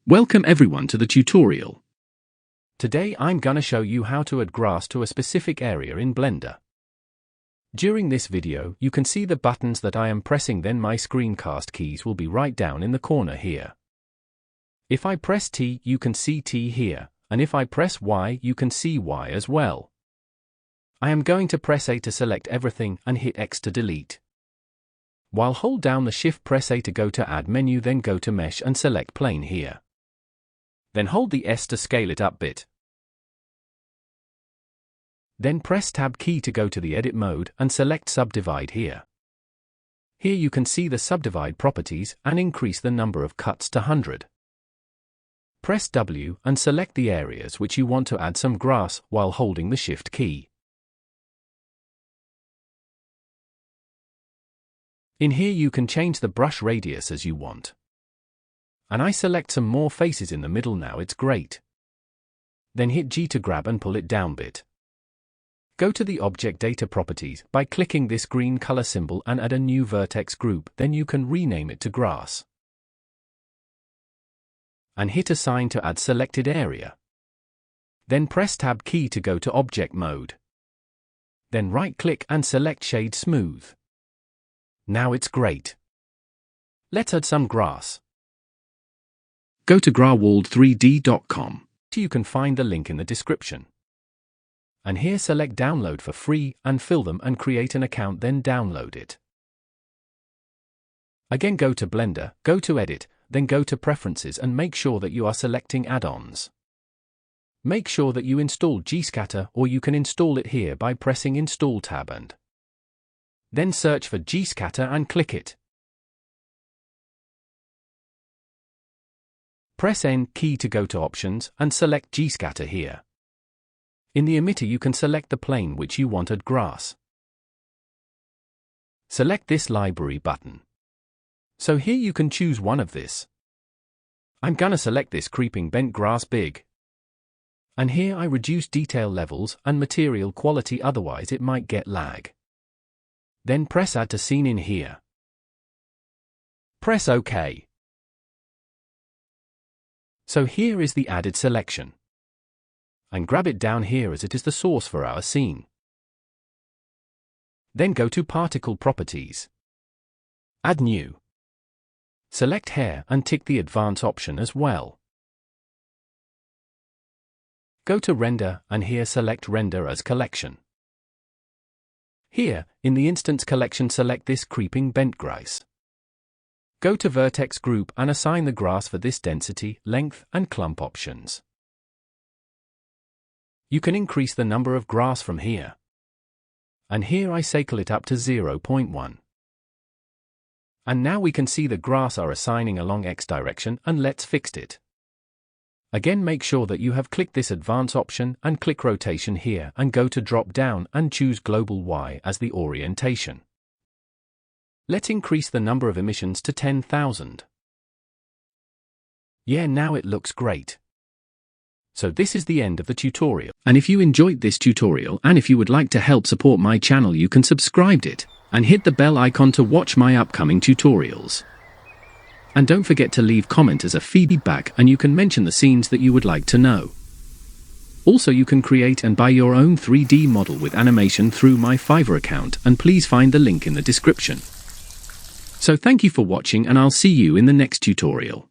Welcome everyone to the tutorial. Today I'm gonna show you how to add grass to a specific area in Blender. During this video, you can see the buttons that I am pressing, then my screencast keys will be right down in the corner here. If I press T, you can see T here, and if I press Y, you can see Y as well. I am going to press A to select everything and hit X to delete. While hold down the Shift, press A to go to Add menu, then go to Mesh and select Plane here. Then hold the S to scale it up bit. Then press Tab key to go to the Edit mode and select Subdivide here. Here you can see the subdivide properties and increase the number of cuts to 100. Press W and select the areas which you want to add some grass while holding the Shift key. In here you can change the brush radius as you want. And I select some more faces in the middle, now it's great. Then hit G to grab and pull it down bit. Go to the Object Data Properties by clicking this green color symbol and add a new vertex group, then you can rename it to grass. And hit Assign to add selected area. Then press Tab key to go to Object mode. Then right-click and select Shade Smooth. Now it's great. Let's add some grass. Go to grawald3d.com. You can find the link in the description. And here select Download for free and fill them and create an account, then download it. Again go to Blender, go to Edit, then go to Preferences and make sure that you are selecting Add-ons. Make sure that you install Gscatter, or you can install it here by pressing Install tab and then search for Gscatter and click it. Press N key to go to Options and select Gscatter here. In the emitter you can select the plane which you want add grass. Select this library button. So here you can choose one of this. I'm gonna select this creeping bent grass big. And here I reduce detail levels and material quality, otherwise it might get lag. Then press Add to Scene in here. Press OK. So here is the added selection. And grab it down here as it is the source for our scene. Then go to Particle Properties. Add New. Select Hair and tick the Advance option as well. Go to Render and here select Render as Collection. Here, in the Instance Collection, select this creeping bent grass. Go to Vertex Group and assign the grass for this density, length, and clump options. You can increase the number of grass from here. And here I cycle it up to 0.1. And now we can see the grass are assigning along X direction, and let's fix it. Again, make sure that you have clicked this Advance option and click Rotation here and go to Drop Down and choose Global Y as the orientation. Let's increase the number of emissions to 10,000. Yeah, now it looks great. So this is the end of the tutorial. And if you enjoyed this tutorial and if you would like to help support my channel, you can subscribe it and hit the bell icon to watch my upcoming tutorials. And don't forget to leave comment as a feedback, and you can mention the scenes that you would like to know. Also, you can create and buy your own 3D model with animation through my Fiverr account, and please find the link in the description. So thank you for watching, and I'll see you in the next tutorial.